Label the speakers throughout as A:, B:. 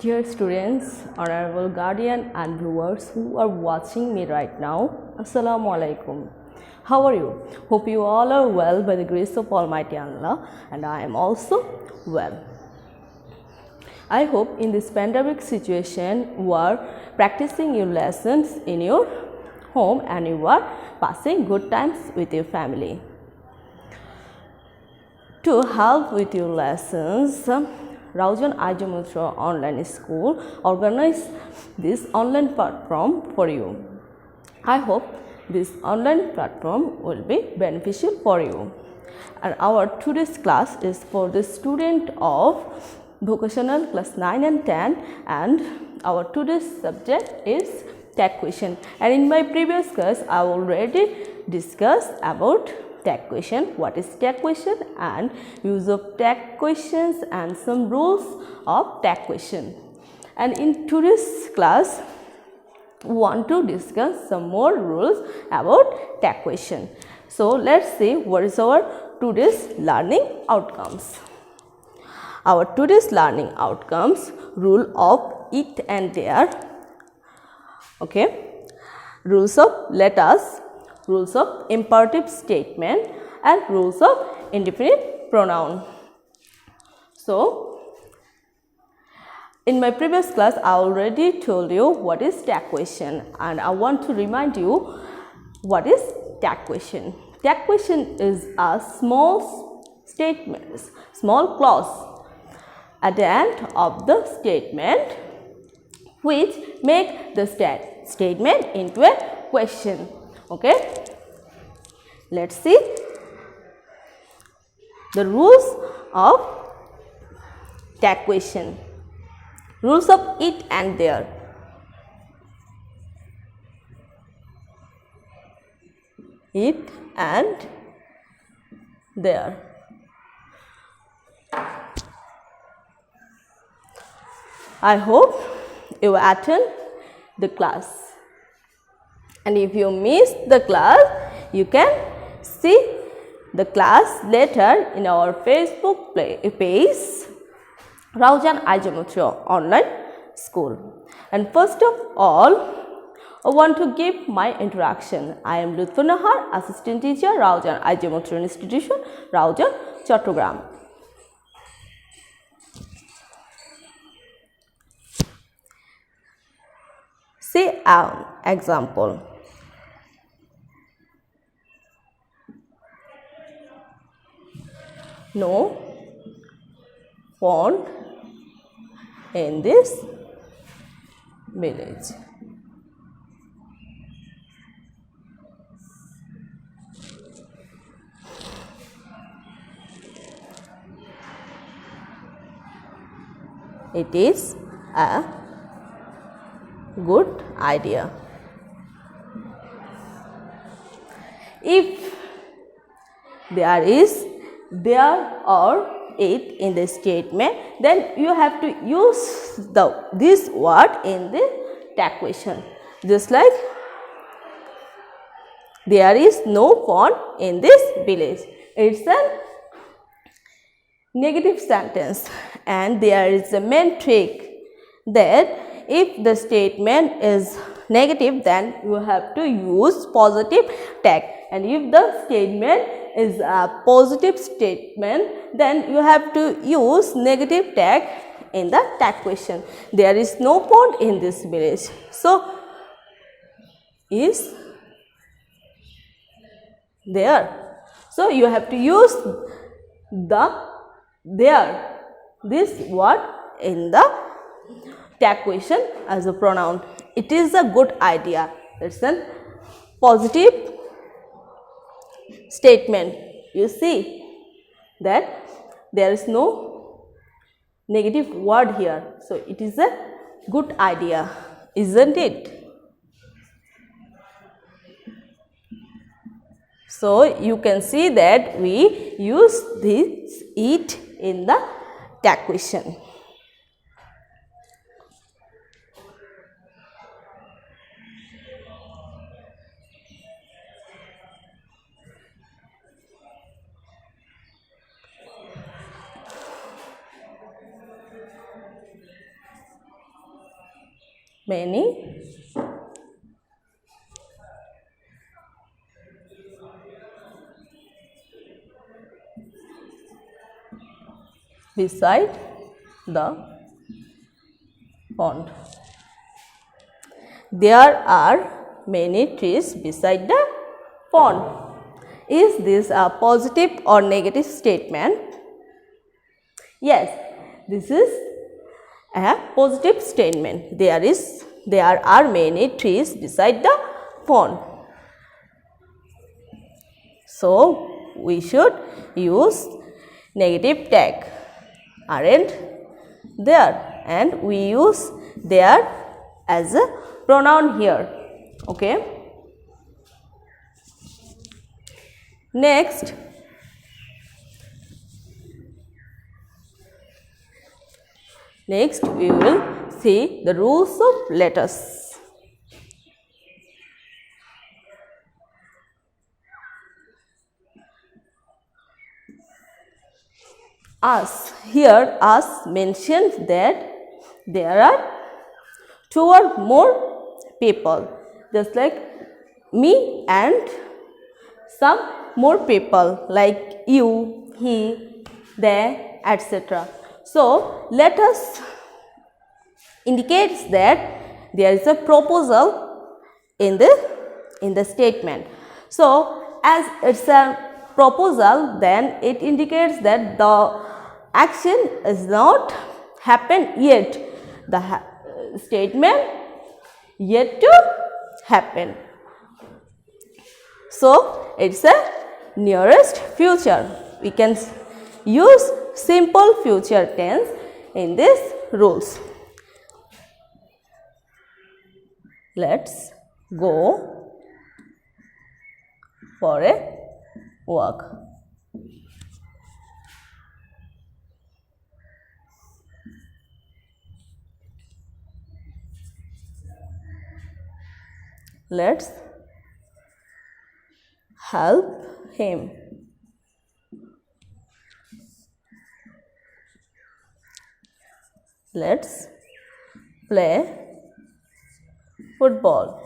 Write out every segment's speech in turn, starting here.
A: Dear students, honorable guardian and viewers who are watching me right now, Assalamu alaikum. How are you? Hope you all are well by the grace of Almighty Allah, and I am also well. I hope in this pandemic situation you are practicing your lessons in your home and you are passing good times with your family. To help with your lessons, Raujan Ajamutra Online School organized this online platform for you. I hope this online platform will be beneficial for you. And our today's class is for the student of vocational class 9 and 10, and our today's subject is tag question. And in my previous class I already discussed about tag question, what is tag question and use of tag questions and some rules of tag question. And in today's class we want to discuss some more rules about tag question. So let's see what is our today's learning outcomes. Our today's learning outcomes: rule of it and there, okay, rules of letters, rules of imperative statement and rules of indefinite pronoun. So, in my previous class I already told you what is tag question, and I want to remind you what is tag question. Tag question is a small statement, small clause at the end of the statement which make the statement into a question. Okay, let's see the rules of tag question. Rules of it and there. It and there. I hope you attend the class. And if you miss the class, you can see the class later in our Facebook page, Raujan Ajamutra Online School. And first of all, I want to give my introduction. I am Lutfur Nahar, Assistant Teacher, Raujan Ajamutra Institution, Raujan, Chattogram. See an example. No pond in this village. It is a good idea. If there or it in the statement, then you have to use this word in the tag question. Just like there is no pond in this village. It's a negative sentence, and there is a main trick that if the statement is negative, then you have to use positive tag, and if the statement is a positive statement, then you have to use negative tag in the tag question. There is no pond in this village. So, is there. So, you have to use this word in the tag question as a pronoun. It is a good idea. It's a positive statement. You see that there is no negative word here. So, it is a good idea, isn't it? So, you can see that we use this it in the tag question. many beside the pond. There are many trees beside the pond. Is this a positive or negative statement? Yes, this is a positive statement. There are many trees beside the pond. So we should use negative tag. Aren't there, and we use there as a pronoun here. Okay. Next, we will see the rules of letters. Here mentions that there are 2 or more people, just like me and some more people like you, he, they, etc. So let us indicates that there is a proposal in the statement. So as it's a proposal, then it indicates that the action is not happened yet. The statement yet to happen. So it's a nearest future. We can use simple future tense in these rules. Let's go for a walk. Let's help him. Let's play football.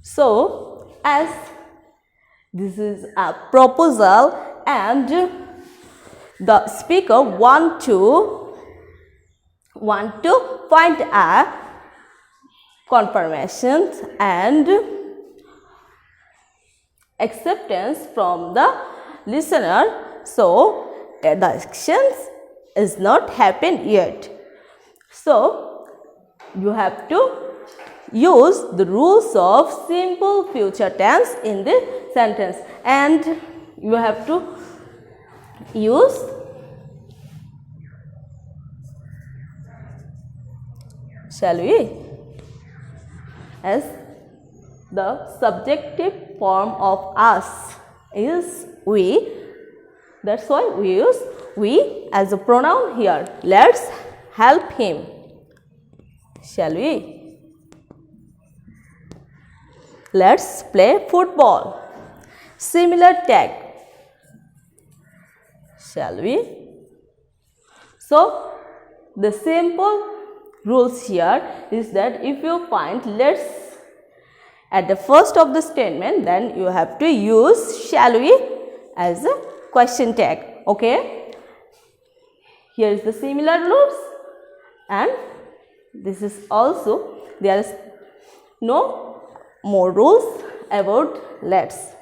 A: So, as this is a proposal and the speaker want to find a confirmation and acceptance from the listener, so the actions is not happened yet. So you have to use the rules of simple future tense in the sentence, and you have to use shall we as the subjective form of us is we. That's why we use we as a pronoun here. Let's help him. Shall we? Let's play football. Similar tag. Shall we? So the simple rules here is that if you find let's at the first of the statement, then you have to use shall we as a question tag. Okay. Here is the similar rules, and this is also there is no more rules about let's.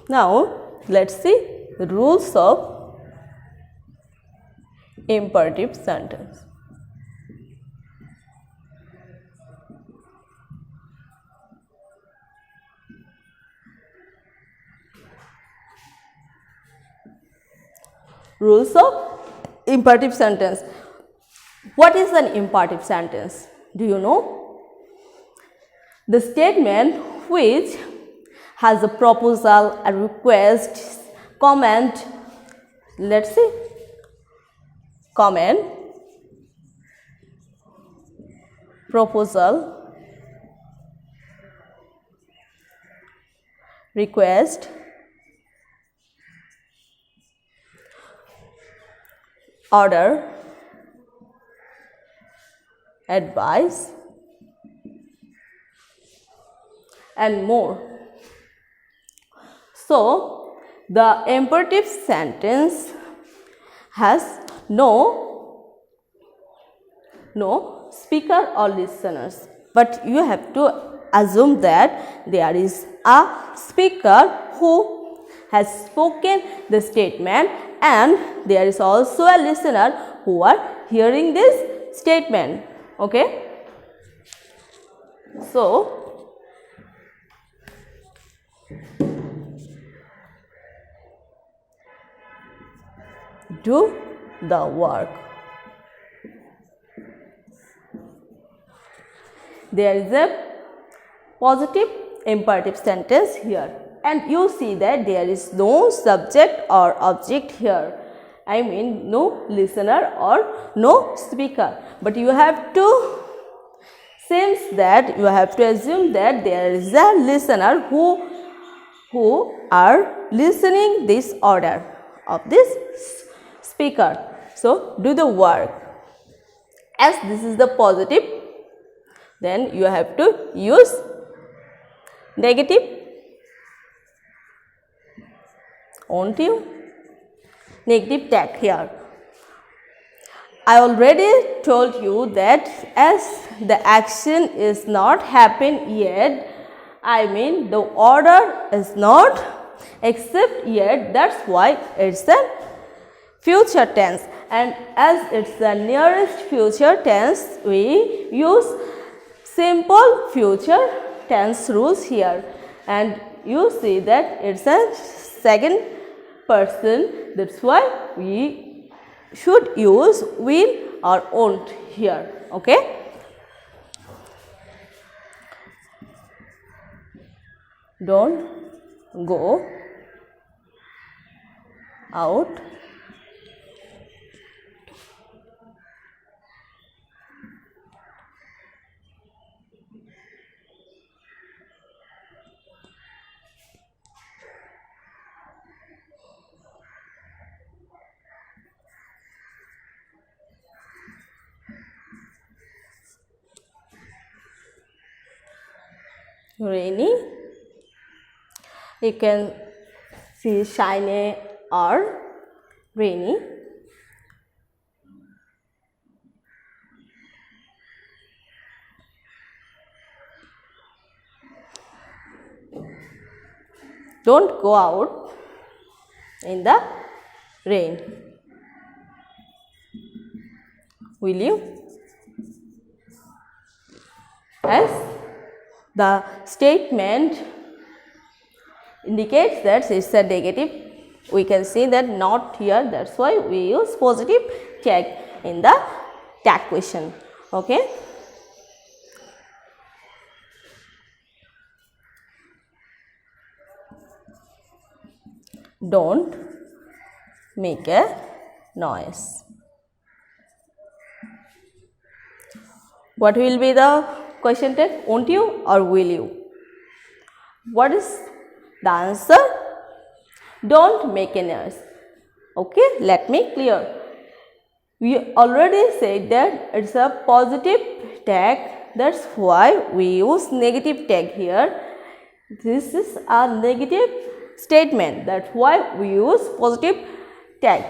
A: Now let's see the rules of imperative sentence. Rules of imperative sentence. What is an imperative sentence? Do you know? The statement which has a proposal, a request, comment. Let's see. Comment, proposal, request, order, advice, and more. So, the imperative sentence has no speaker or listeners, but you have to assume that there is a speaker who has spoken the statement and there is also a listener who are hearing this statement. Okay? So, do the work. There is a positive imperative sentence here, and you see that there is no subject or object here. I mean no listener or no speaker, but you have to assume that there is a listener who are listening this order of this speaker. So, do the work. As this is the positive, then you have to use negative, won't you? Negative tag here. I already told you that as the action is not happened yet, I mean the order is not accepted yet, that's why it's a future tense, and as it's the nearest future tense, we use simple future tense rules here, and you see that it's a second person, that's why we should use will or won't here. Okay? Don't go out rainy. You can see shiny or rainy. Don't go out in the rain. Will you? As the statement indicates that it's a negative, we can see that not here, that's why we use positive tag in the tag question. Okay? Don't make a noise. What will be the question tag? Won't you or will you? What is the answer? Don't make a noise. Okay, let me clear. We already said that it's a positive tag, that's why we use negative tag here. This is a negative statement, that's why we use positive tag.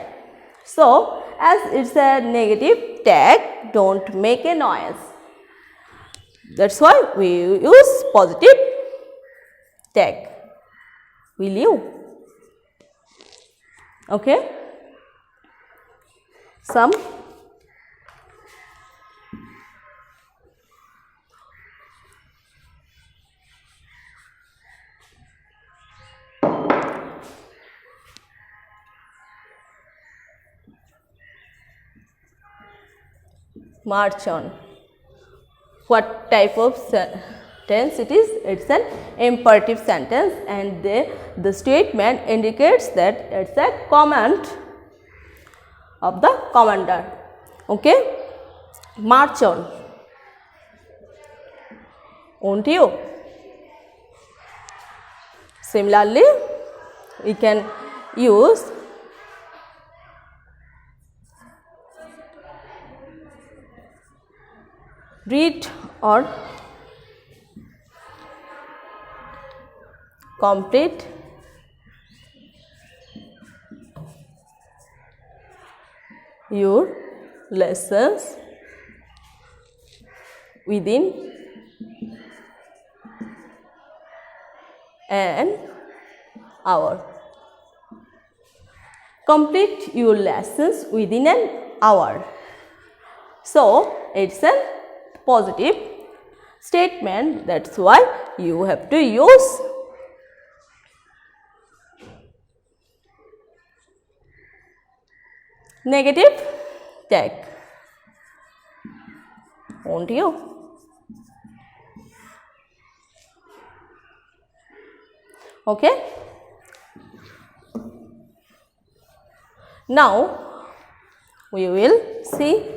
A: So, as it's a negative tag, don't make a noise. That's why we use positive tag. Will you? Okay? Some march on. What type of tense it is? It's an imperative sentence, and the statement indicates that it's a command of the commander. Okay? March on. Won't you? Similarly, we can use read or complete your lessons within an hour. Complete your lessons within an hour. So, it's a positive statement, that's why you have to use negative tag, won't you? Okay. Now, we will see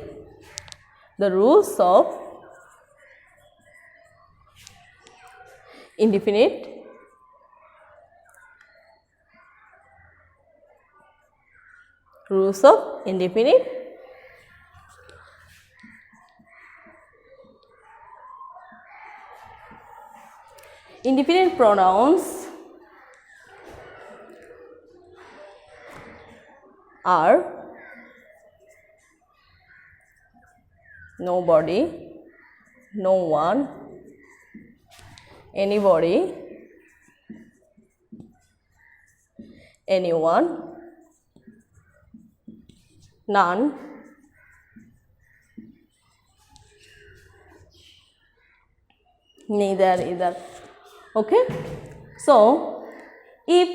A: the rules of indefinite indefinite pronouns are nobody, no one, anybody, anyone, none, neither, either. Okay. So, if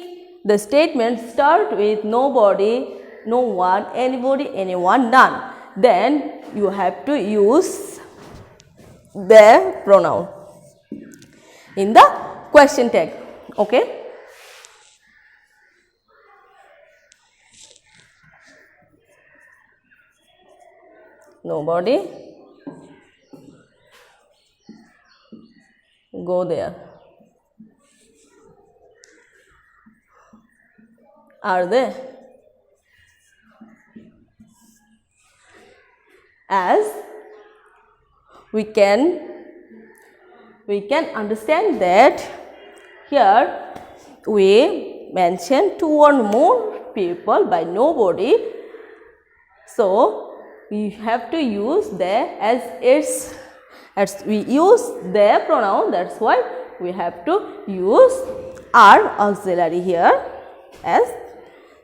A: the statement start with nobody, no one, anybody, anyone, none, then you have to use their pronoun in the question tag. Okay. Nobody, go there. Are they? As we can understand that here we mention two or more people by nobody, so we have to use their as we use their pronoun, that's why we have to use our auxiliary here, as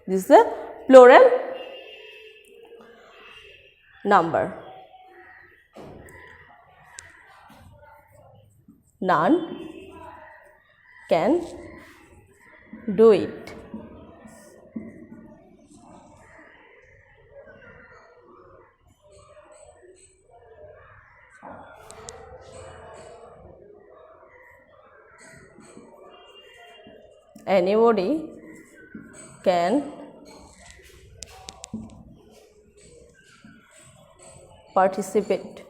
A: this is a plural number. None can do it. Anybody can participate.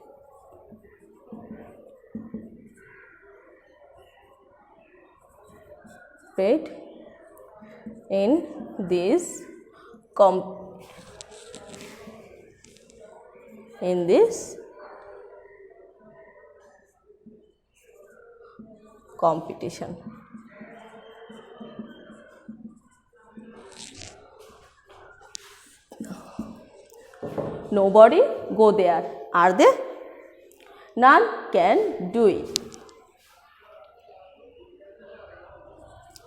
A: In this competition. Nobody go there. Are they? None can do it.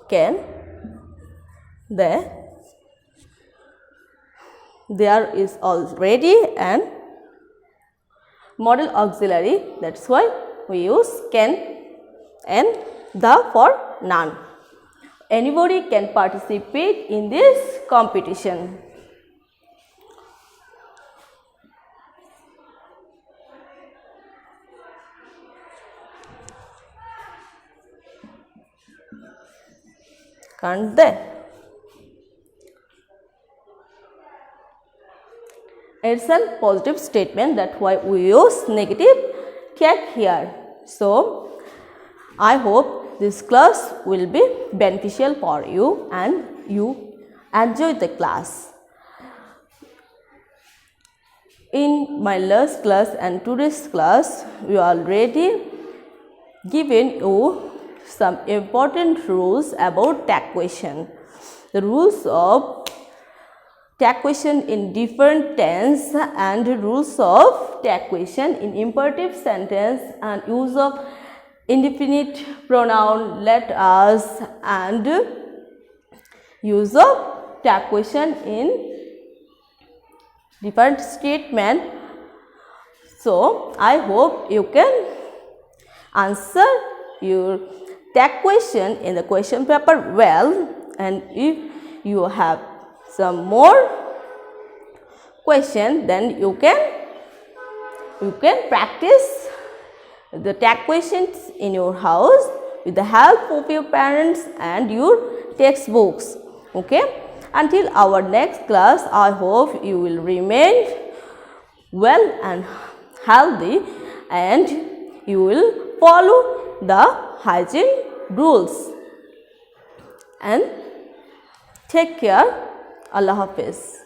A: Can they? There is already an model auxiliary, that's why we use can and the for none. Anybody can participate in this competition. Can't they? It's a positive statement, that's why we use negative tag here. So, I hope this class will be beneficial for you and you enjoy the class. In my last class and today's class, we already given you some important rules about tag question. The rules of tag question in different tense and rules of tag question in imperative sentence and use of indefinite pronoun let us and use of tag question in different statement. So I hope you can answer your tag question in the question paper well, and if you have some more question, then you can practice the tag questions in your house with the help of your parents and your textbooks. Okay. Until our next class, I hope you will remain well and healthy and you will follow the hygiene rules. And take care. Allah Hafiz.